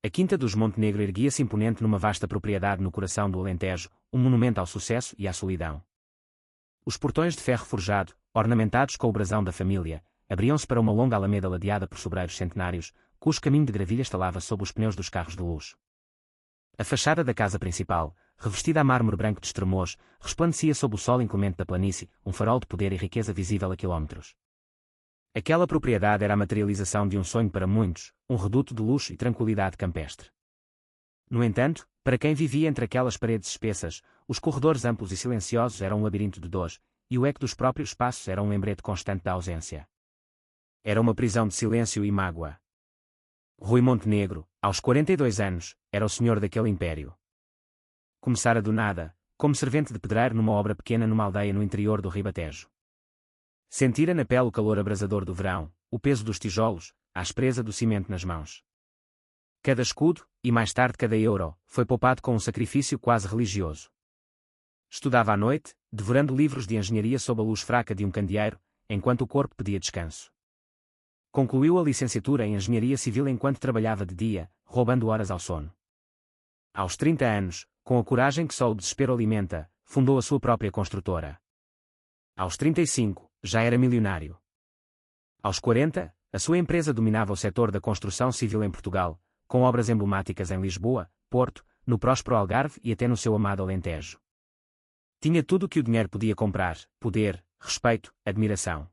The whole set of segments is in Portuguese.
A Quinta dos Montenegro erguia-se imponente numa vasta propriedade no coração do Alentejo, um monumento ao sucesso e à solidão. Os portões de ferro forjado, ornamentados com o brasão da família, abriam-se para uma longa alameda ladeada por sobreiros centenários, cujo caminho de gravilha estalava sob os pneus dos carros de luxo. A fachada da casa principal, revestida a mármore branco de Estremoz, resplandecia sob o sol inclemente da planície, um farol de poder e riqueza visível a quilómetros. Aquela propriedade era a materialização de um sonho para muitos, um reduto de luxo e tranquilidade campestre. No entanto, para quem vivia entre aquelas paredes espessas, os corredores amplos e silenciosos eram um labirinto de dores, e o eco dos próprios passos era um lembrete constante da ausência. Era uma prisão de silêncio e mágoa. Rui Montenegro, aos 42 anos, era o senhor daquele império. Começara do nada, como servente de pedreiro numa obra pequena numa aldeia no interior do Ribatejo. Sentira na pele o calor abrasador do verão, o peso dos tijolos, a aspereza do cimento nas mãos. Cada escudo, e mais tarde cada euro, foi poupado com um sacrifício quase religioso. Estudava à noite, devorando livros de engenharia sob a luz fraca de um candeeiro, enquanto o corpo pedia descanso. Concluiu a licenciatura em engenharia civil enquanto trabalhava de dia, roubando horas ao sono. Aos 30 anos, com a coragem que só o desespero alimenta, fundou a sua própria construtora. Aos 35, já era milionário. Aos 40, a sua empresa dominava o setor da construção civil em Portugal, com obras emblemáticas em Lisboa, Porto, no próspero Algarve e até no seu amado Alentejo. Tinha tudo o que o dinheiro podia comprar: poder, respeito, admiração.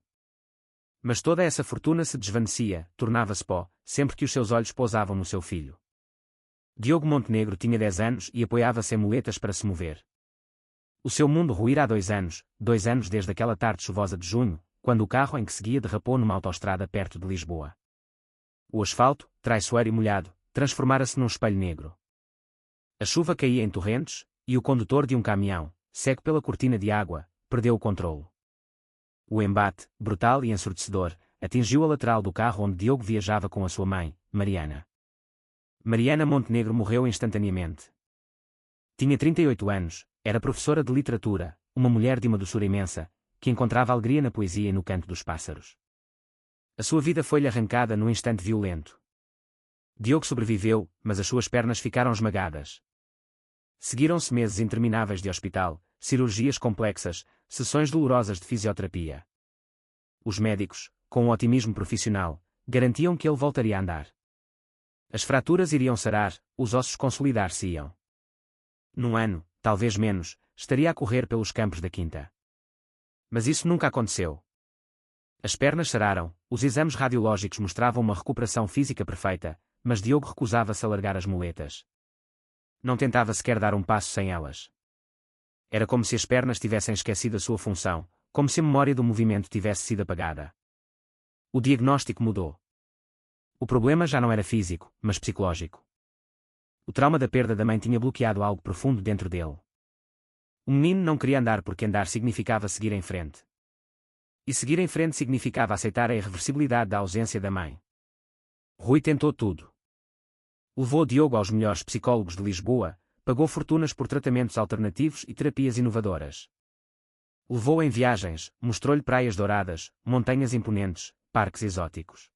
Mas toda essa fortuna se desvanecia, tornava-se pó, sempre que os seus olhos pousavam no seu filho. Diogo Montenegro tinha 10 anos e apoiava-se em muletas para se mover. O seu mundo ruíra há 2 anos desde aquela tarde chuvosa de junho, quando o carro em que seguia derrapou numa autoestrada perto de Lisboa. O asfalto, traiçoeiro e molhado, transformara-se num espelho negro. A chuva caía em torrentes, e o condutor de um caminhão, cego pela cortina de água, perdeu o controlo. O embate, brutal e ensurdecedor, atingiu a lateral do carro onde Diogo viajava com a sua mãe, Mariana. Mariana Montenegro morreu instantaneamente. Tinha 38 anos, era professora de literatura, uma mulher de uma doçura imensa, que encontrava alegria na poesia e no canto dos pássaros. A sua vida foi-lhe arrancada num instante violento. Diogo sobreviveu, mas as suas pernas ficaram esmagadas. Seguiram-se meses intermináveis de hospital, cirurgias complexas, sessões dolorosas de fisioterapia. Os médicos, com um otimismo profissional, garantiam que ele voltaria a andar. As fraturas iriam sarar, os ossos consolidar-se-iam. Num ano, talvez menos, estaria a correr pelos campos da Quinta. Mas isso nunca aconteceu. As pernas sararam, os exames radiológicos mostravam uma recuperação física perfeita, mas Diogo recusava-se a largar as muletas. Não tentava sequer dar um passo sem elas. Era como se as pernas tivessem esquecido a sua função, como se a memória do movimento tivesse sido apagada. O diagnóstico mudou. O problema já não era físico, mas psicológico. O trauma da perda da mãe tinha bloqueado algo profundo dentro dele. O menino não queria andar porque andar significava seguir em frente. E seguir em frente significava aceitar a irreversibilidade da ausência da mãe. Rui tentou tudo. Levou Diogo aos melhores psicólogos de Lisboa, pagou fortunas por tratamentos alternativos e terapias inovadoras. Levou-o em viagens, mostrou-lhe praias douradas, montanhas imponentes, parques exóticos.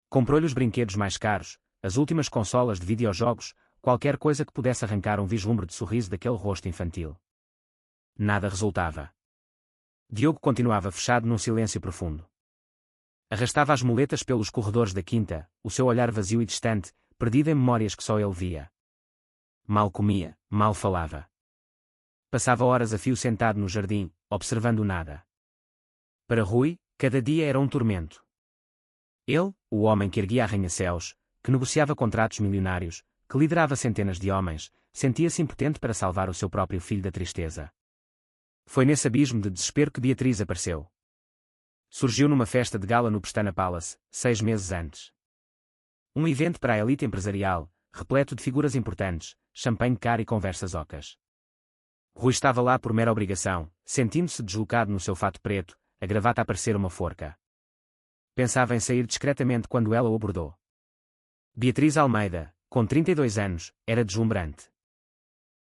Comprou-lhe os brinquedos mais caros, as últimas consolas de videojogos, qualquer coisa que pudesse arrancar um vislumbre de sorriso daquele rosto infantil. Nada resultava. Diogo continuava fechado num silêncio profundo. Arrastava as muletas pelos corredores da Quinta, o seu olhar vazio e distante, perdido em memórias que só ele via. Mal comia, mal falava. Passava horas a fio sentado no jardim, observando nada. Para Rui, cada dia era um tormento. Ele, o homem que erguia arranha-céus, que negociava contratos milionários, que liderava centenas de homens, sentia-se impotente para salvar o seu próprio filho da tristeza. Foi nesse abismo de desespero que Beatriz apareceu. Surgiu numa festa de gala no Pestana Palace, 6 meses antes. Um evento para a elite empresarial, repleto de figuras importantes, champanhe caro e conversas ocas. Rui estava lá por mera obrigação, sentindo-se deslocado no seu fato preto, a gravata a parecer uma forca. Pensava em sair discretamente quando ela o abordou. Beatriz Almeida, com 32 anos, era deslumbrante.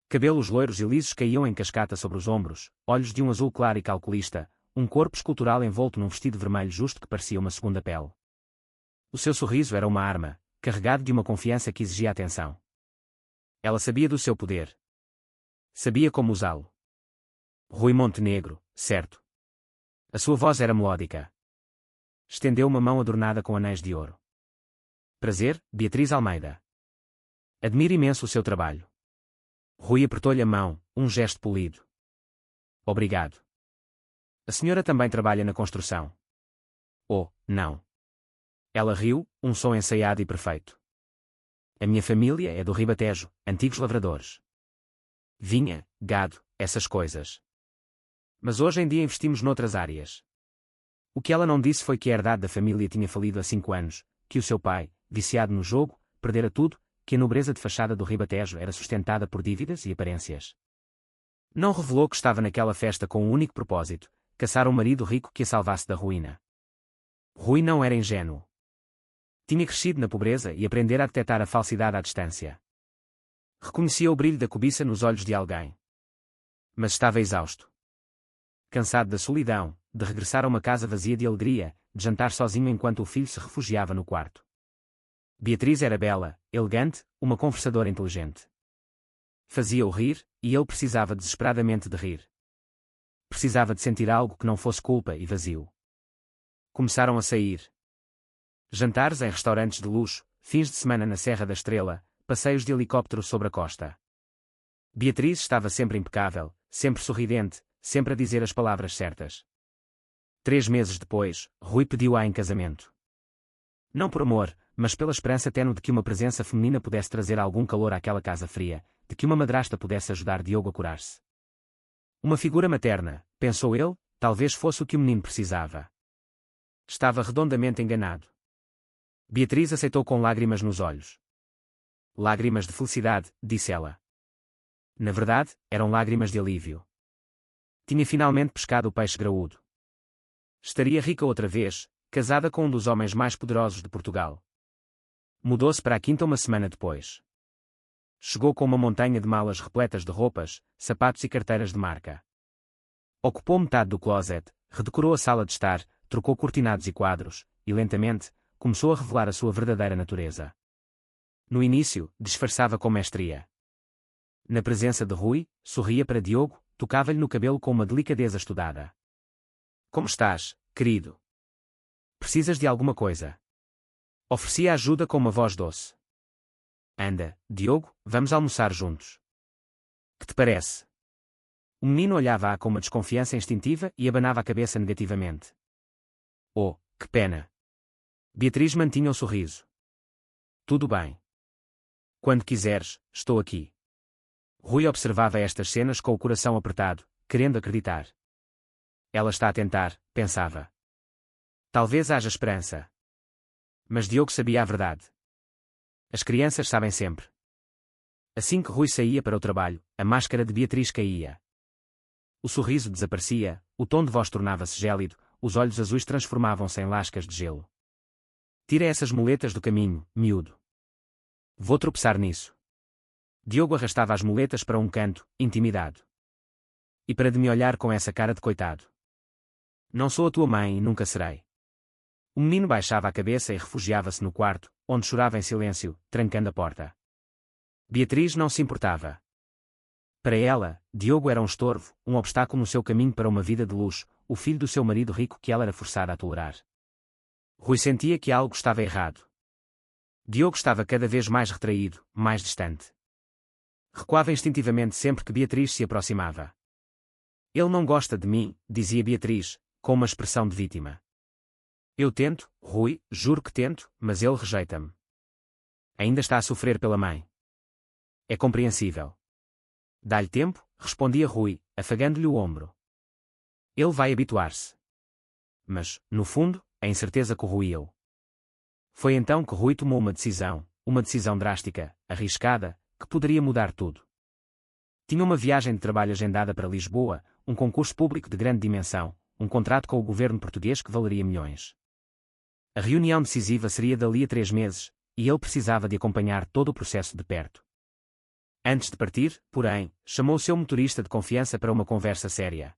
Cabelos loiros e lisos caíam em cascata sobre os ombros, olhos de um azul claro e calculista, um corpo escultural envolto num vestido vermelho justo que parecia uma segunda pele. O seu sorriso era uma arma, carregado de uma confiança que exigia atenção. Ela sabia do seu poder. Sabia como usá-lo. Rui Montenegro, certo. A sua voz era melódica. Estendeu uma mão adornada com anéis de ouro. Prazer, Beatriz Almeida. Admiro imenso o seu trabalho. Rui apertou-lhe a mão, um gesto polido. Obrigado. A senhora também trabalha na construção. Oh, não. Ela riu, um som ensaiado e perfeito. A minha família é do Ribatejo, antigos lavradores. Vinha, gado, essas coisas. Mas hoje em dia investimos noutras áreas. O que ela não disse foi que a herdade da família tinha falido há 5 anos, que o seu pai, viciado no jogo, perdera tudo, que a nobreza de fachada do Ribatejo era sustentada por dívidas e aparências. Não revelou que estava naquela festa com um único propósito, caçar um marido rico que a salvasse da ruína. Rui não era ingênuo. Tinha crescido na pobreza e aprendera a detectar a falsidade à distância. Reconhecia o brilho da cobiça nos olhos de alguém. Mas estava exausto. Cansado da solidão, de regressar a uma casa vazia de alegria, de jantar sozinho enquanto o filho se refugiava no quarto. Beatriz era bela, elegante, uma conversadora inteligente. Fazia-o rir, e ele precisava desesperadamente de rir. Precisava de sentir algo que não fosse culpa e vazio. Começaram a sair. Jantares em restaurantes de luxo, fins de semana na Serra da Estrela, passeios de helicóptero sobre a costa. Beatriz estava sempre impecável, sempre sorridente, sempre a dizer as palavras certas. 3 meses depois, Rui pediu-a em casamento. Não por amor, mas pela esperança tênue de que uma presença feminina pudesse trazer algum calor àquela casa fria, de que uma madrasta pudesse ajudar Diogo a curar-se. Uma figura materna, pensou ele, talvez fosse o que o menino precisava. Estava redondamente enganado. Beatriz aceitou com lágrimas nos olhos. Lágrimas de felicidade, disse ela. Na verdade, eram lágrimas de alívio. Tinha finalmente pescado o peixe graúdo. Estaria rica outra vez, casada com um dos homens mais poderosos de Portugal. Mudou-se para a quinta uma semana depois. Chegou com uma montanha de malas repletas de roupas, sapatos e carteiras de marca. Ocupou metade do closet, redecorou a sala de estar, trocou cortinados e quadros, e lentamente, começou a revelar a sua verdadeira natureza. No início, disfarçava com mestria. Na presença de Rui, sorria para Diogo, tocava-lhe no cabelo com uma delicadeza estudada. Como estás, querido? Precisas de alguma coisa? Oferecia ajuda com uma voz doce. Anda, Diogo, vamos almoçar juntos. Que te parece? O menino olhava-a com uma desconfiança instintiva e abanava a cabeça negativamente. Oh, que pena! Beatriz mantinha o sorriso. Tudo bem. Quando quiseres, estou aqui. Rui observava estas cenas com o coração apertado, querendo acreditar. Ela está a tentar, pensava. Talvez haja esperança. Mas Diogo sabia a verdade. As crianças sabem sempre. Assim que Rui saía para o trabalho, a máscara de Beatriz caía. O sorriso desaparecia, o tom de voz tornava-se gélido, os olhos azuis transformavam-se em lascas de gelo. Tira essas muletas do caminho, miúdo. Vou tropeçar nisso. Diogo arrastava as muletas para um canto, intimidado. E para de me olhar com essa cara de coitado. Não sou a tua mãe e nunca serei. O menino baixava a cabeça e refugiava-se no quarto, onde chorava em silêncio, trancando a porta. Beatriz não se importava. Para ela, Diogo era um estorvo, um obstáculo no seu caminho para uma vida de luxo, o filho do seu marido rico que ela era forçada a tolerar. Rui sentia que algo estava errado. Diogo estava cada vez mais retraído, mais distante. Recuava instintivamente sempre que Beatriz se aproximava. Ele não gosta de mim, dizia Beatriz, com uma expressão de vítima. Eu tento, Rui, juro que tento, mas ele rejeita-me. Ainda está a sofrer pela mãe. É compreensível. Dá-lhe tempo, respondia Rui, afagando-lhe o ombro. Ele vai habituar-se. Mas, no fundo, a incerteza corroía-o. Foi então que Rui tomou uma decisão drástica, arriscada, que poderia mudar tudo. Tinha uma viagem de trabalho agendada para Lisboa, um concurso público de grande dimensão, um contrato com o governo português que valeria milhões. A reunião decisiva seria dali a 3 meses, e ele precisava de acompanhar todo o processo de perto. Antes de partir, porém, chamou o seu motorista de confiança para uma conversa séria.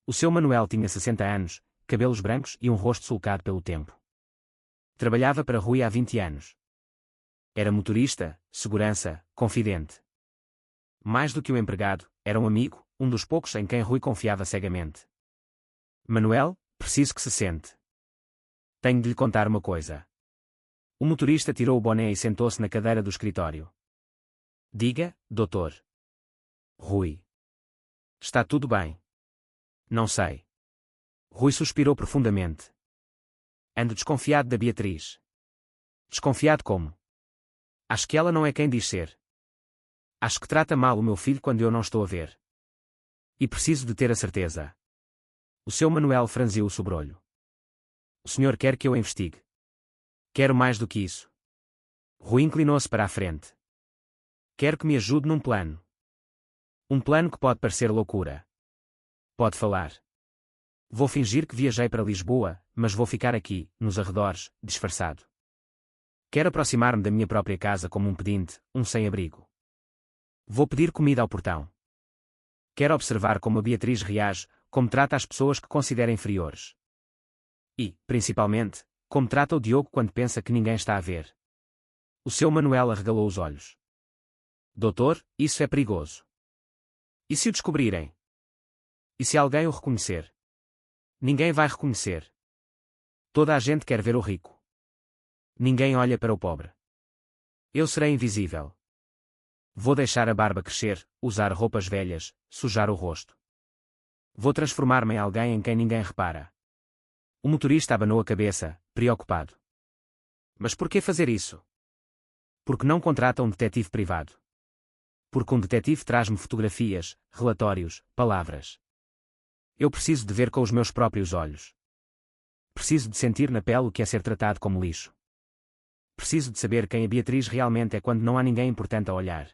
O seu Manuel tinha 60 anos, cabelos brancos e um rosto sulcado pelo tempo. Trabalhava para Rui há 20 anos. Era motorista, segurança, confidente. Mais do que um empregado, era um amigo, um dos poucos em quem Rui confiava cegamente. Manuel, preciso que se sente. Tenho de lhe contar uma coisa. O motorista tirou o boné e sentou-se na cadeira do escritório. Diga, doutor. Rui. Está tudo bem. Não sei. Rui suspirou profundamente. Ando desconfiado da Beatriz. Desconfiado como? Acho que ela não é quem diz ser. Acho que trata mal o meu filho quando eu não estou a ver. E preciso de ter a certeza. O seu Manuel franziu o sobrolho. O senhor quer que eu investigue? Quero mais do que isso. Rui inclinou-se para a frente. Quero que me ajude num plano. Um plano que pode parecer loucura. Pode falar. Vou fingir que viajei para Lisboa, mas vou ficar aqui, nos arredores, disfarçado. Quero aproximar-me da minha própria casa como um pedinte, um sem-abrigo. Vou pedir comida ao portão. Quero observar como a Beatriz reage, como trata as pessoas que considera inferiores. E, principalmente, como trata o Diogo quando pensa que ninguém está a ver. O seu Manuel arregalou os olhos. Doutor, isso é perigoso. E se o descobrirem? E se alguém o reconhecer? Ninguém vai reconhecer. Toda a gente quer ver o rico. Ninguém olha para o pobre. Eu serei invisível. Vou deixar a barba crescer, usar roupas velhas, sujar o rosto. Vou transformar-me em alguém em quem ninguém repara. O motorista abanou a cabeça, preocupado. Mas por que fazer isso? Porque não contrata um detetive privado. Porque um detetive traz-me fotografias, relatórios, palavras. Eu preciso de ver com os meus próprios olhos. Preciso de sentir na pele o que é ser tratado como lixo. Preciso de saber quem a Beatriz realmente é quando não há ninguém importante a olhar.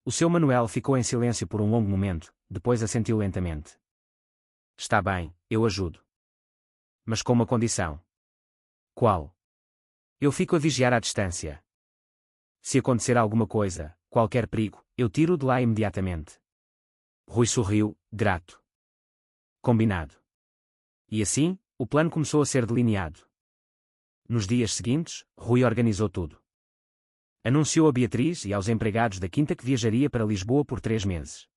O seu Manuel ficou em silêncio por um longo momento, depois assentiu lentamente. Está bem, eu ajudo. Mas com uma condição. Qual? Eu fico a vigiar à distância. Se acontecer alguma coisa, qualquer perigo, eu tiro-o de lá imediatamente. Rui sorriu, grato. Combinado. E assim, o plano começou a ser delineado. Nos dias seguintes, Rui organizou tudo. Anunciou a Beatriz e aos empregados da quinta que viajaria para Lisboa por 3 meses.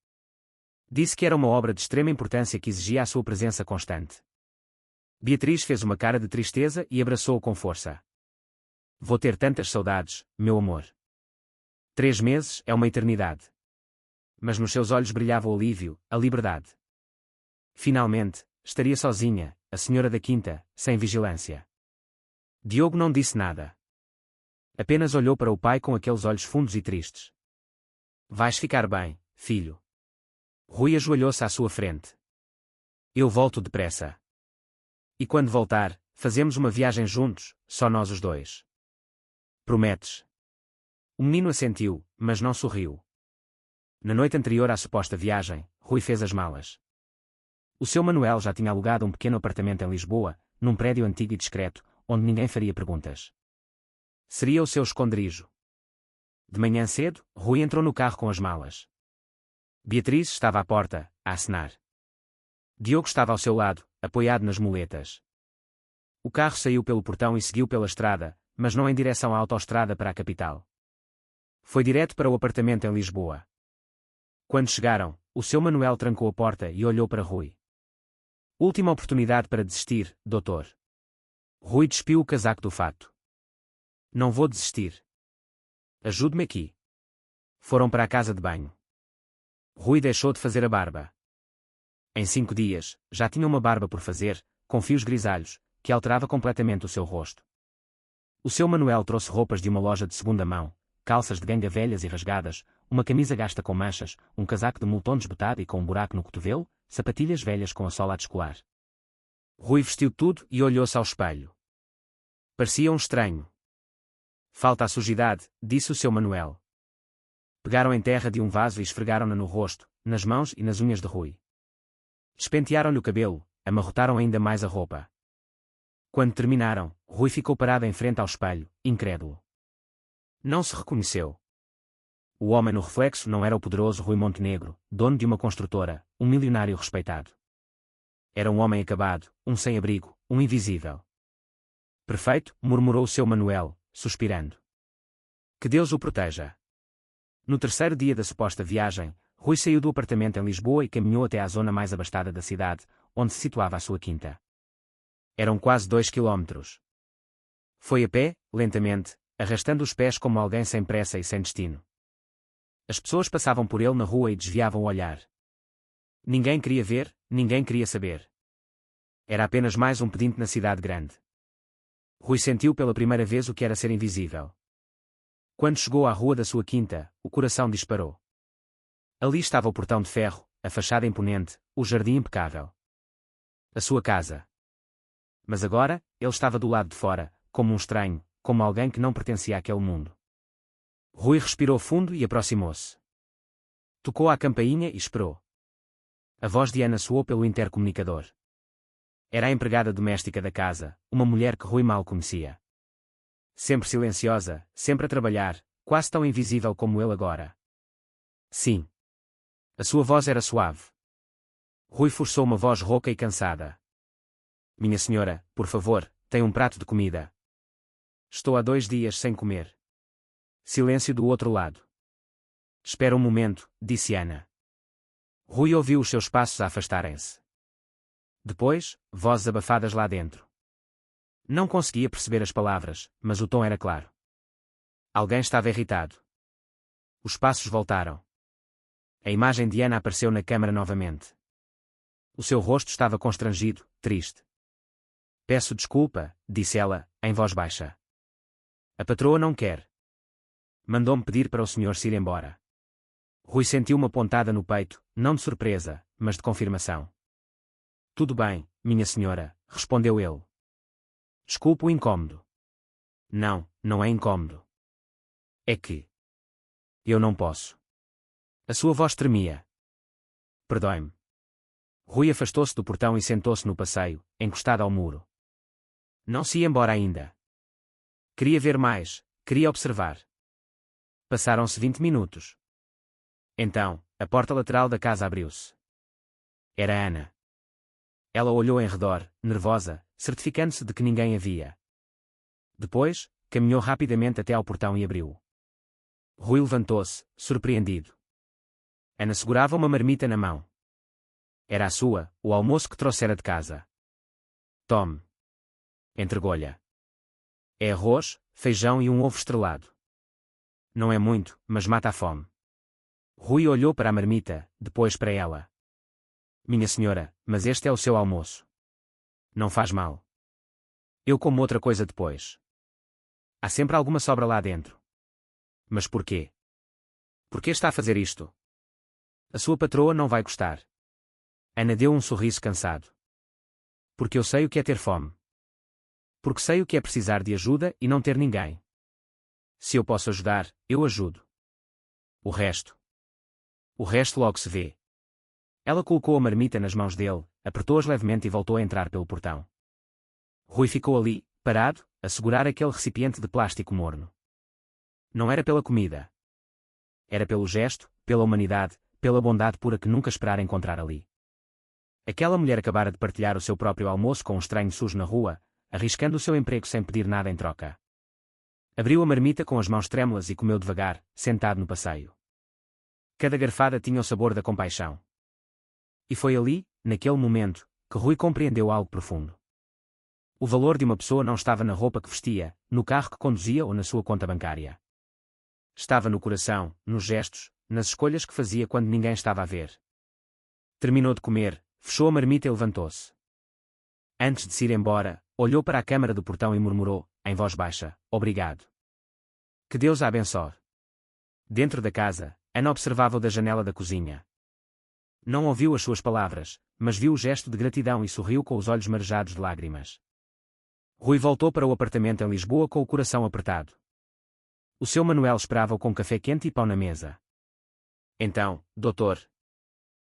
Disse que era uma obra de extrema importância que exigia a sua presença constante. Beatriz fez uma cara de tristeza e abraçou-o com força. Vou ter tantas saudades, meu amor. 3 meses é uma eternidade. Mas nos seus olhos brilhava o alívio, a liberdade. Finalmente, estaria sozinha, a senhora da quinta, sem vigilância. Diogo não disse nada. Apenas olhou para o pai com aqueles olhos fundos e tristes. Vais ficar bem, filho. Rui ajoelhou-se à sua frente. Eu volto depressa. E quando voltar, fazemos uma viagem juntos, só nós os dois. Prometes? O menino assentiu, mas não sorriu. Na noite anterior à suposta viagem, Rui fez as malas. O seu Manuel já tinha alugado um pequeno apartamento em Lisboa, num prédio antigo e discreto, onde ninguém faria perguntas. Seria o seu esconderijo. De manhã cedo, Rui entrou no carro com as malas. Beatriz estava à porta, a acenar. Diogo estava ao seu lado, apoiado nas muletas. O carro saiu pelo portão e seguiu pela estrada, mas não em direção à autoestrada para a capital. Foi direto para o apartamento em Lisboa. Quando chegaram, o seu Manuel trancou a porta e olhou para Rui. Última oportunidade para desistir, doutor. Rui despiu o casaco do fato. Não vou desistir. Ajude-me aqui. Foram para a casa de banho. Rui deixou de fazer a barba. Em 5 dias, já tinha uma barba por fazer, com fios grisalhos, que alterava completamente o seu rosto. O seu Manuel trouxe roupas de uma loja de segunda mão, calças de ganga velhas e rasgadas, uma camisa gasta com manchas, um casaco de moletom desbotado e com um buraco no cotovelo, sapatilhas velhas com a sola a descolar. Rui vestiu tudo e olhou-se ao espelho. Parecia um estranho. Falta a sujidade, disse o seu Manuel. Pegaram em terra de um vaso e esfregaram-na no rosto, nas mãos e nas unhas de Rui. Despentearam-lhe o cabelo, amarrotaram ainda mais a roupa. Quando terminaram, Rui ficou parado em frente ao espelho, incrédulo. Não se reconheceu. O homem no reflexo não era o poderoso Rui Montenegro, dono de uma construtora, um milionário respeitado. Era um homem acabado, um sem-abrigo, um invisível. Perfeito, murmurou o seu Manuel, suspirando. Que Deus o proteja. No terceiro dia da suposta viagem, Rui saiu do apartamento em Lisboa e caminhou até à zona mais abastada da cidade, onde se situava a sua quinta. Eram quase 2 quilómetros. Foi a pé, lentamente, arrastando os pés como alguém sem pressa e sem destino. As pessoas passavam por ele na rua e desviavam o olhar. Ninguém queria ver, ninguém queria saber. Era apenas mais um pedinte na cidade grande. Rui sentiu pela primeira vez o que era ser invisível. Quando chegou à rua da sua quinta, o coração disparou. Ali estava o portão de ferro, a fachada imponente, o jardim impecável. A sua casa. Mas agora, ele estava do lado de fora, como um estranho, como alguém que não pertencia àquele mundo. Rui respirou fundo e aproximou-se. Tocou à campainha e esperou. A voz de Ana soou pelo intercomunicador. Era a empregada doméstica da casa, uma mulher que Rui mal conhecia. Sempre silenciosa, sempre a trabalhar, quase tão invisível como ele agora. Sim. A sua voz era suave. Rui forçou uma voz rouca e cansada. Minha senhora, por favor, tem um prato de comida. Estou há 2 dias sem comer. Silêncio do outro lado. Espera um momento, disse Ana. Rui ouviu os seus passos a afastarem-se. Depois, vozes abafadas lá dentro. Não conseguia perceber as palavras, mas o tom era claro. Alguém estava irritado. Os passos voltaram. A imagem de Ana apareceu na câmara novamente. O seu rosto estava constrangido, triste. Peço desculpa, disse ela, em voz baixa. A patroa não quer. Mandou-me pedir para o senhor se ir embora. Rui sentiu uma pontada no peito, não de surpresa, mas de confirmação. Tudo bem, minha senhora, respondeu ele. Desculpe o incômodo. Não, não é incômodo. É que... eu não posso. A sua voz tremia. Perdoe-me. Rui afastou-se do portão e sentou-se no passeio, encostado ao muro. Não se ia embora ainda. Queria ver mais, queria observar. Passaram-se 20 minutos. Então, a porta lateral da casa abriu-se. Era Ana. Ela olhou em redor, nervosa, certificando-se de que ninguém havia. Depois, caminhou rapidamente até ao portão e abriu-o. Rui levantou-se, surpreendido. Ana segurava uma marmita na mão. Era a sua, o almoço que trouxera de casa. Tome. Entregou-lhe. É arroz, feijão e um ovo estrelado. Não é muito, mas mata a fome. Rui olhou para a marmita, depois para ela. Minha senhora, mas este é o seu almoço. Não faz mal. Eu como outra coisa depois. Há sempre alguma sobra lá dentro. Mas porquê? Por que está a fazer isto? A sua patroa não vai gostar. Ana deu um sorriso cansado. Porque eu sei o que é ter fome. Porque sei o que é precisar de ajuda e não ter ninguém. Se eu posso ajudar, eu ajudo. O resto logo se vê. Ela colocou a marmita nas mãos dele, apertou-as levemente e voltou a entrar pelo portão. Rui ficou ali, parado, a segurar aquele recipiente de plástico morno. Não era pela comida. Era pelo gesto, pela humanidade, pela bondade pura que nunca esperara encontrar ali. Aquela mulher acabara de partilhar o seu próprio almoço com um estranho sujo na rua, arriscando o seu emprego sem pedir nada em troca. Abriu a marmita com as mãos trêmulas e comeu devagar, sentado no passeio. Cada garfada tinha o sabor da compaixão. E foi ali, naquele momento, que Rui compreendeu algo profundo. O valor de uma pessoa não estava na roupa que vestia, no carro que conduzia ou na sua conta bancária. Estava no coração, nos gestos, nas escolhas que fazia quando ninguém estava a ver. Terminou de comer, fechou a marmita e levantou-se. Antes de se ir embora, olhou para a câmara do portão e murmurou, em voz baixa, obrigado. Que Deus a abençoe. Dentro da casa, Ana observava-o da janela da cozinha. Não ouviu as suas palavras, mas viu o gesto de gratidão e sorriu com os olhos marejados de lágrimas. Rui voltou para o apartamento em Lisboa com o coração apertado. O seu Manuel esperava-o com café quente e pão na mesa. Então, doutor.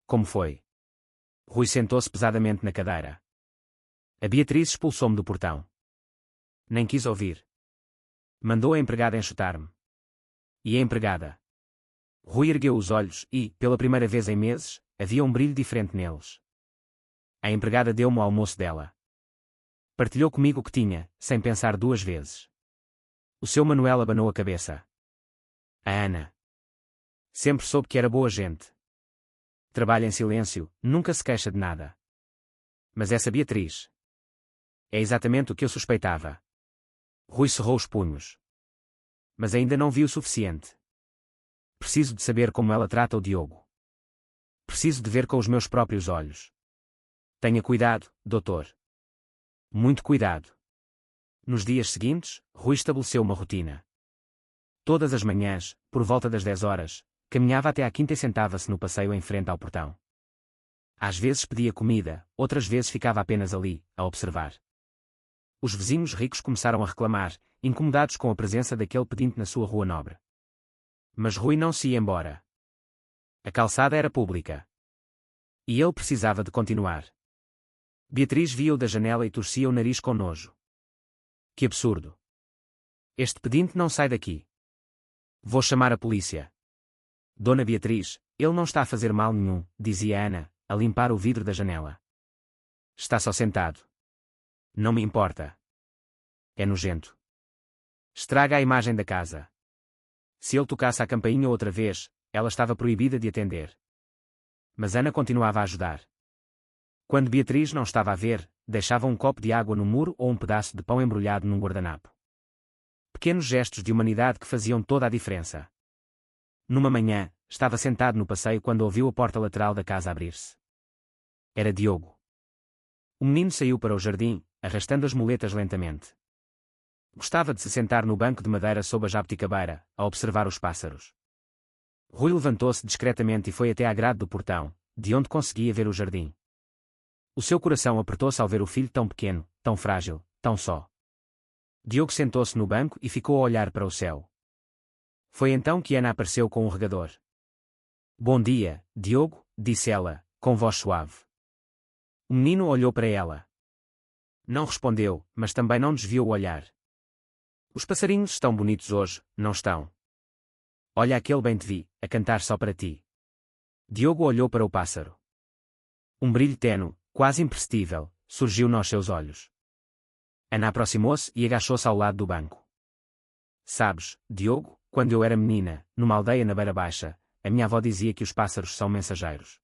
Como foi? Rui sentou-se pesadamente na cadeira. A Beatriz expulsou-me do portão. Nem quis ouvir. Mandou a empregada enxotar-me. E a empregada? Rui ergueu os olhos e, pela primeira vez em meses, havia um brilho diferente neles. A empregada deu-me o almoço dela. Partilhou comigo o que tinha, sem pensar 2 vezes. O seu Manuel abanou a cabeça. A Ana. Sempre soube que era boa gente. Trabalha em silêncio, nunca se queixa de nada. Mas essa Beatriz. É exatamente o que eu suspeitava. Rui cerrou os punhos. Mas ainda não vi o suficiente. Preciso de saber como ela trata o Diogo. Preciso de ver com os meus próprios olhos. Tenha cuidado, doutor. Muito cuidado. Nos dias seguintes, Rui estabeleceu uma rotina. Todas as manhãs, por volta das 10 horas, caminhava até à quinta e sentava-se no passeio em frente ao portão. Às vezes pedia comida, outras vezes ficava apenas ali, a observar. Os vizinhos ricos começaram a reclamar, incomodados com a presença daquele pedinte na sua rua nobre. Mas Rui não se ia embora. A calçada era pública. E ele precisava de continuar. Beatriz via-o da janela e torcia o nariz com nojo. Que absurdo! Este pedinte não sai daqui. Vou chamar a polícia. Dona Beatriz, ele não está a fazer mal nenhum, dizia Ana, a limpar o vidro da janela. Está só sentado. Não me importa. É nojento. Estraga a imagem da casa. Se ele tocasse a campainha outra vez, ela estava proibida de atender. Mas Ana continuava a ajudar. Quando Beatriz não estava a ver, deixava um copo de água no muro ou um pedaço de pão embrulhado num guardanapo. Pequenos gestos de humanidade que faziam toda a diferença. Numa manhã, estava sentado no passeio quando ouviu a porta lateral da casa abrir-se. Era Diogo. O menino saiu para o jardim, arrastando as muletas lentamente. Gostava de se sentar no banco de madeira sob a jabuticabeira, a observar os pássaros. Rui levantou-se discretamente e foi até à grade do portão, de onde conseguia ver o jardim. O seu coração apertou-se ao ver o filho tão pequeno, tão frágil, tão só. Diogo sentou-se no banco e ficou a olhar para o céu. Foi então que Ana apareceu com um regador. Bom dia, Diogo, disse ela, com voz suave. O menino olhou para ela. Não respondeu, mas também não desviou o olhar. Os passarinhos estão bonitos hoje, não estão? Olha aquele bem-te-vi, a cantar só para ti. Diogo olhou para o pássaro. Um brilho tenue, quase imperceptível, surgiu nos seus olhos. Ana aproximou-se e agachou-se ao lado do banco. Sabes, Diogo, quando eu era menina, numa aldeia na Beira Baixa, a minha avó dizia que os pássaros são mensageiros.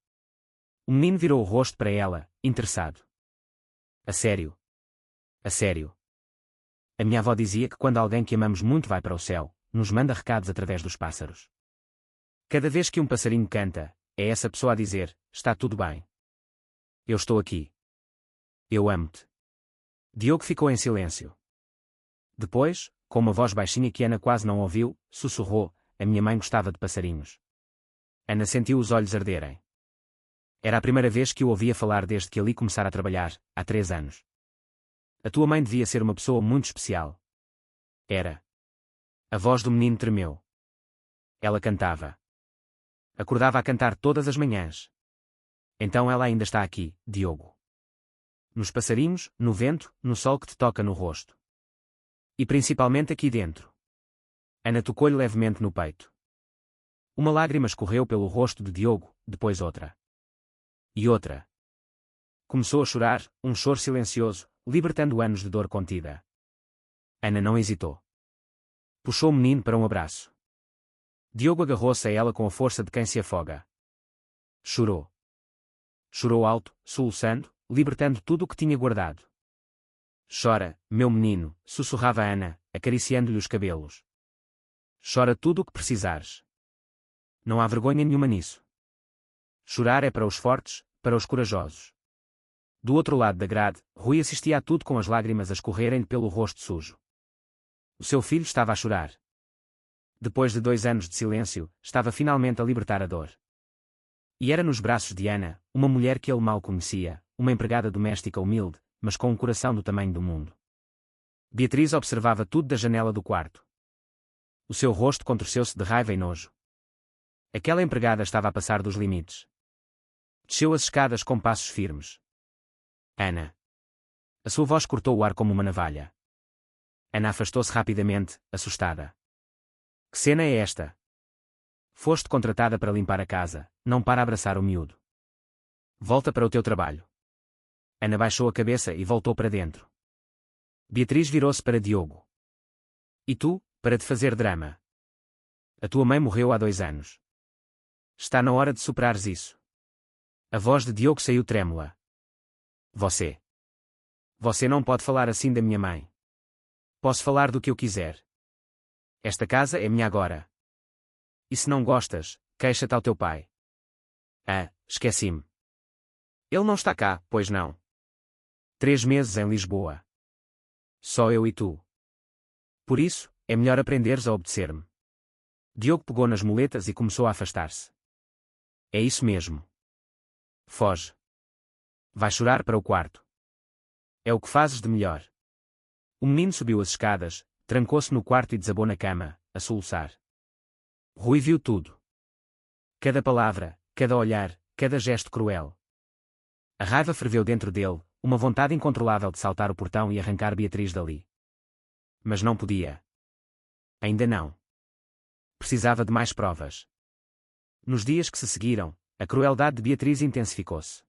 O menino virou o rosto para ela, interessado. A sério? A sério? A minha avó dizia que quando alguém que amamos muito vai para o céu, nos manda recados através dos pássaros. Cada vez que um passarinho canta, é essa pessoa a dizer, está tudo bem. Eu estou aqui. Eu amo-te. Diogo ficou em silêncio. Depois, com uma voz baixinha que Ana quase não ouviu, sussurrou, a minha mãe gostava de passarinhos. Ana sentiu os olhos arderem. Era a primeira vez que o ouvia falar desde que ali começara a trabalhar, há 3 anos. A tua mãe devia ser uma pessoa muito especial. Era. A voz do menino tremeu. Ela cantava. Acordava a cantar todas as manhãs. Então ela ainda está aqui, Diogo. Nos passarinhos, no vento, no sol que te toca no rosto. E principalmente aqui dentro. Ana tocou-lhe levemente no peito. Uma lágrima escorreu pelo rosto de Diogo, depois outra. E outra. Começou a chorar, um choro silencioso, libertando anos de dor contida. Ana não hesitou. Puxou o menino para um abraço. Diogo agarrou-se a ela com a força de quem se afoga. Chorou. Chorou alto, soluçando, libertando tudo o que tinha guardado. Chora, meu menino, sussurrava Ana, acariciando-lhe os cabelos. Chora tudo o que precisares. Não há vergonha nenhuma nisso. Chorar é para os fortes, para os corajosos. Do outro lado da grade, Rui assistia a tudo com as lágrimas a escorrerem pelo rosto sujo. O seu filho estava a chorar. Depois de 2 anos de silêncio, estava finalmente a libertar a dor. E era nos braços de Ana, uma mulher que ele mal conhecia, uma empregada doméstica humilde, mas com um coração do tamanho do mundo. Beatriz observava tudo da janela do quarto. O seu rosto contorceu-se de raiva e nojo. Aquela empregada estava a passar dos limites. Desceu as escadas com passos firmes. Ana. A sua voz cortou o ar como uma navalha. Ana afastou-se rapidamente, assustada. Que cena é esta? Foste contratada para limpar a casa, não para abraçar o miúdo. Volta para o teu trabalho. Ana baixou a cabeça e voltou para dentro. Beatriz virou-se para Diogo. E tu, para te fazer drama? A tua mãe morreu há 2 anos. Está na hora de superares isso. A voz de Diogo saiu trêmula. Você. Você não pode falar assim da minha mãe. Posso falar do que eu quiser. Esta casa é minha agora. E se não gostas, queixa-te ao teu pai. Ah, esqueci-me. Ele não está cá, pois não? 3 meses em Lisboa. Só eu e tu. Por isso, é melhor aprenderes a obedecer-me. Diogo pegou nas muletas e começou a afastar-se. É isso mesmo. Foge. Vai chorar para o quarto. É o que fazes de melhor. O menino subiu as escadas, trancou-se no quarto e desabou na cama, a soluçar. Rui viu tudo. Cada palavra, cada olhar, cada gesto cruel. A raiva ferveu dentro dele, uma vontade incontrolável de saltar o portão e arrancar Beatriz dali. Mas não podia. Ainda não. Precisava de mais provas. Nos dias que se seguiram, a crueldade de Beatriz intensificou-se.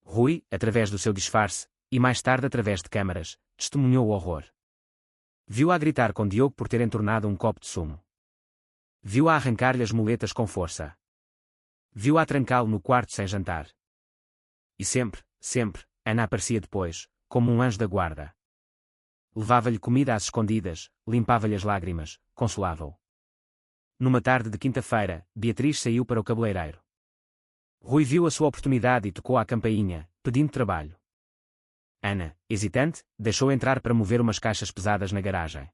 Rui, através do seu disfarce, e mais tarde através de câmaras, testemunhou o horror. Viu-a gritar com Diogo por ter entornado um copo de sumo. Viu-a arrancar-lhe as muletas com força. Viu-a trancá-lo no quarto sem jantar. E sempre, Ana aparecia depois, como um anjo da guarda. Levava-lhe comida às escondidas, limpava-lhe as lágrimas, consolava-o. Numa tarde de quinta-feira, Beatriz saiu para o cabeleireiro. Rui viu a sua oportunidade e tocou à campainha, pedindo trabalho. Ana, hesitante, deixou entrar para mover umas caixas pesadas na garagem.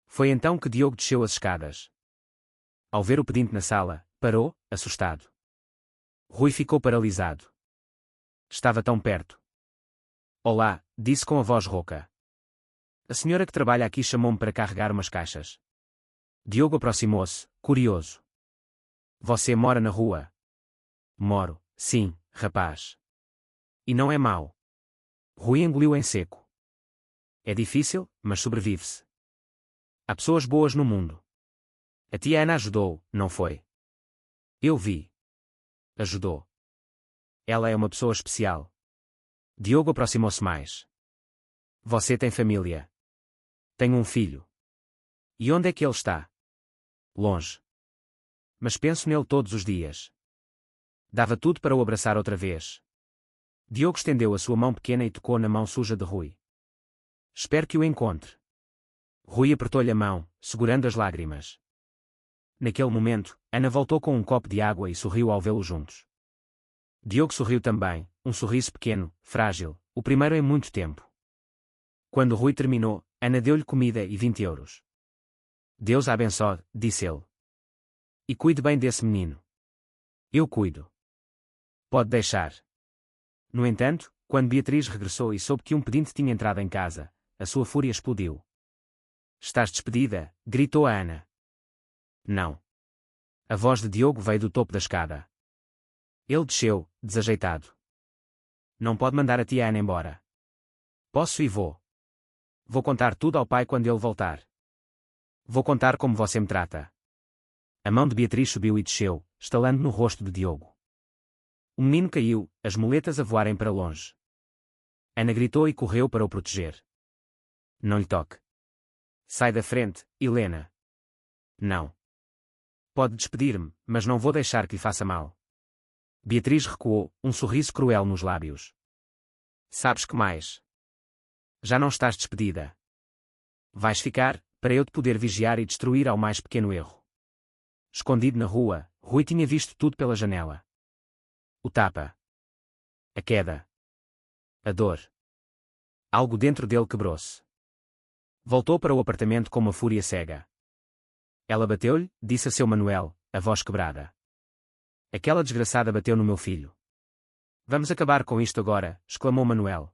Foi então que Diogo desceu as escadas. Ao ver o pedinte na sala, parou, assustado. Rui ficou paralisado. Estava tão perto. Olá, disse com a voz rouca. A senhora que trabalha aqui chamou-me para carregar umas caixas. Diogo aproximou-se, curioso. Você mora na rua? Moro, sim, rapaz. E não é mau. Rui engoliu em seco. É difícil, mas sobrevive-se. Há pessoas boas no mundo. A tia Ana ajudou, não foi? Eu vi. Ajudou. Ela é uma pessoa especial. Diogo aproximou-se mais. Você tem família? Tenho um filho. E onde é que ele está? Longe. Mas penso nele todos os dias. Dava tudo para o abraçar outra vez. Diogo estendeu a sua mão pequena e tocou na mão suja de Rui. Espero que o encontre. Rui apertou-lhe a mão, segurando as lágrimas. Naquele momento, Ana voltou com um copo de água e sorriu ao vê-lo juntos. Diogo sorriu também, um sorriso pequeno, frágil, o primeiro em muito tempo. Quando Rui terminou, Ana deu-lhe comida e 20 euros. Deus a abençoe, disse ele. E cuide bem desse menino. Eu cuido. Pode deixar. No entanto, quando Beatriz regressou e soube que um pedinte tinha entrado em casa, a sua fúria explodiu. Estás despedida, gritou a Ana. Não. A voz de Diogo veio do topo da escada. Ele desceu, desajeitado. Não pode mandar a tia Ana embora. Posso e vou. Vou contar tudo ao pai quando ele voltar. Vou contar como você me trata. A mão de Beatriz subiu e desceu, estalando no rosto de Diogo. O menino caiu, as muletas a voarem para longe. Ana gritou e correu para o proteger. Não lhe toque. Sai da frente, Helena. Não. Pode despedir-me, mas não vou deixar que lhe faça mal. Beatriz recuou, um sorriso cruel nos lábios. Sabes que mais? Já não estás despedida. Vais ficar, para eu te poder vigiar e destruir ao mais pequeno erro. Escondido na rua, Rui tinha visto tudo pela janela. O tapa. A queda. A dor. Algo dentro dele quebrou-se. Voltou para o apartamento com uma fúria cega. Ela bateu-lhe, disse a seu Manuel, a voz quebrada. Aquela desgraçada bateu no meu filho. Vamos acabar com isto agora, exclamou Manuel.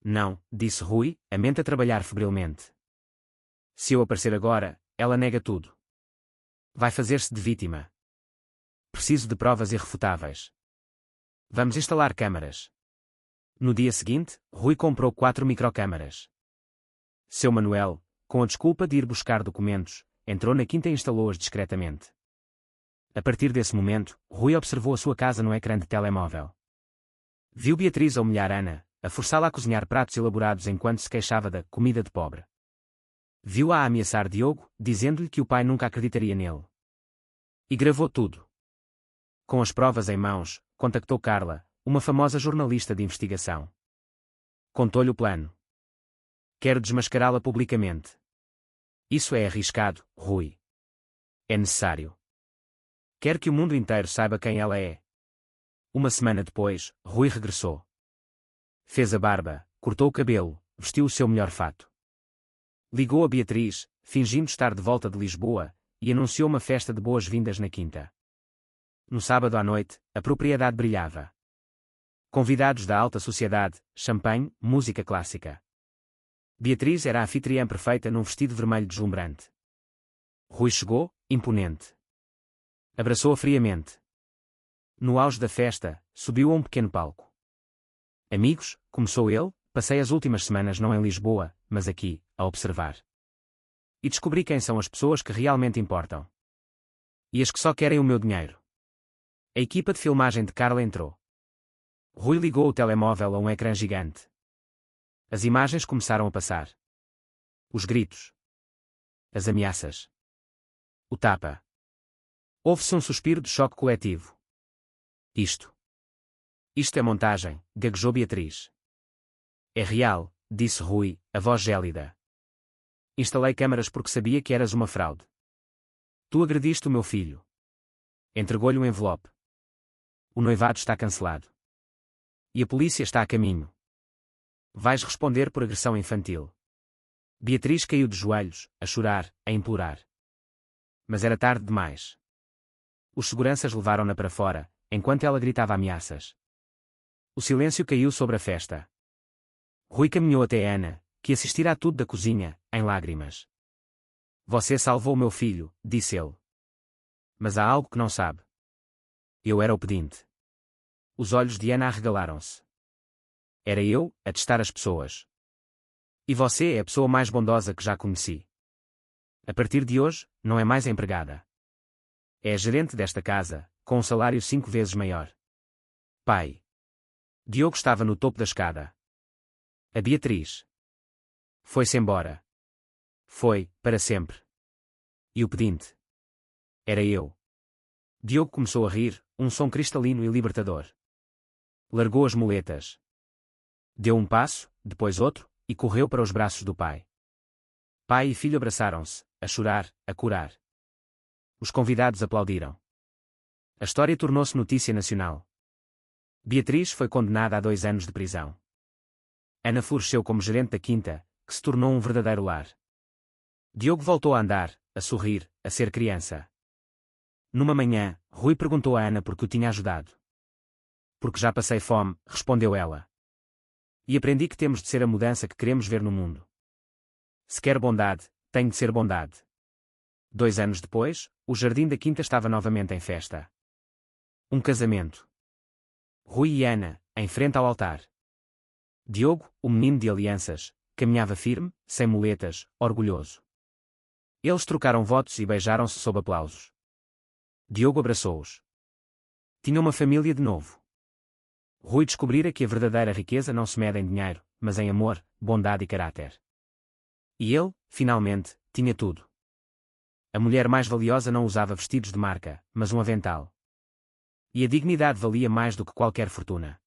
Não, disse Rui, a mente a trabalhar febrilmente. Se eu aparecer agora, ela nega tudo. Vai fazer-se de vítima. Preciso de provas irrefutáveis. Vamos instalar câmaras. No dia seguinte, Rui comprou 4 microcâmaras. Seu Manuel, com a desculpa de ir buscar documentos, entrou na quinta e instalou-as discretamente. A partir desse momento, Rui observou a sua casa no ecrã de telemóvel. Viu Beatriz a humilhar Ana, a forçá-la a cozinhar pratos elaborados enquanto se queixava da comida de pobre. Viu-a ameaçar Diogo, dizendo-lhe que o pai nunca acreditaria nele. E gravou tudo. Com as provas em mãos, contactou Carla, uma famosa jornalista de investigação. Contou-lhe o plano. Quero desmascará-la publicamente. Isso é arriscado, Rui. É necessário. Quero que o mundo inteiro saiba quem ela é. Uma semana depois, Rui regressou. Fez a barba, cortou o cabelo, vestiu o seu melhor fato. Ligou a Beatriz, fingindo estar de volta de Lisboa, e anunciou uma festa de boas-vindas na quinta. No sábado à noite, a propriedade brilhava. Convidados da alta sociedade, champanhe, música clássica. Beatriz era a anfitriã perfeita num vestido vermelho deslumbrante. Rui chegou, imponente. Abraçou-a friamente. No auge da festa, subiu a um pequeno palco. Amigos, começou ele, passei as últimas semanas não em Lisboa, mas aqui, a observar. E descobri quem são as pessoas que realmente importam. E as que só querem o meu dinheiro. A equipa de filmagem de Carla entrou. Rui ligou o telemóvel a um ecrã gigante. As imagens começaram a passar. Os gritos. As ameaças. O tapa. Houve-se um suspiro de choque coletivo. Isto é montagem, gaguejou Beatriz. É real, disse Rui, a voz gélida. Instalei câmaras porque sabia que eras uma fraude. Tu agrediste o meu filho. Entregou-lhe um envelope. O noivado está cancelado. E a polícia está a caminho. Vais responder por agressão infantil. Beatriz caiu de joelhos, a chorar, a implorar. Mas era tarde demais. Os seguranças levaram-na para fora, enquanto ela gritava ameaças. O silêncio caiu sobre a festa. Rui caminhou até Ana, que assistira a tudo da cozinha, em lágrimas. Você salvou meu filho, disse ele. Mas há algo que não sabe. Eu era o pedinte. Os olhos de Ana arregalaram-se. Era eu, a testar as pessoas. E você é a pessoa mais bondosa que já conheci. A partir de hoje, não é mais empregada. É a gerente desta casa, com um salário 5 vezes maior. Pai. Diogo estava no topo da escada. A Beatriz. Foi-se embora. Foi, para sempre. E o pedinte? Era eu. Diogo começou a rir, um som cristalino e libertador. Largou as muletas. Deu um passo, depois outro, e correu para os braços do pai. Pai e filho abraçaram-se, a chorar, a corar. Os convidados aplaudiram. A história tornou-se notícia nacional. Beatriz foi condenada a 2 anos de prisão. Ana floresceu como gerente da quinta, que se tornou um verdadeiro lar. Diogo voltou a andar, a sorrir, a ser criança. Numa manhã, Rui perguntou a Ana por que o tinha ajudado. Porque já passei fome, respondeu ela. E aprendi que temos de ser a mudança que queremos ver no mundo. Se quer bondade, tem de ser bondade. 2 anos depois, o jardim da quinta estava novamente em festa. Um casamento. Rui e Ana, em frente ao altar. Diogo, o menino de alianças, caminhava firme, sem muletas, orgulhoso. Eles trocaram votos e beijaram-se sob aplausos. Diogo abraçou-os. Tinha uma família de novo. Rui descobrira que a verdadeira riqueza não se mede em dinheiro, mas em amor, bondade e caráter. E ele, finalmente, tinha tudo. A mulher mais valiosa não usava vestidos de marca, mas um avental. E a dignidade valia mais do que qualquer fortuna.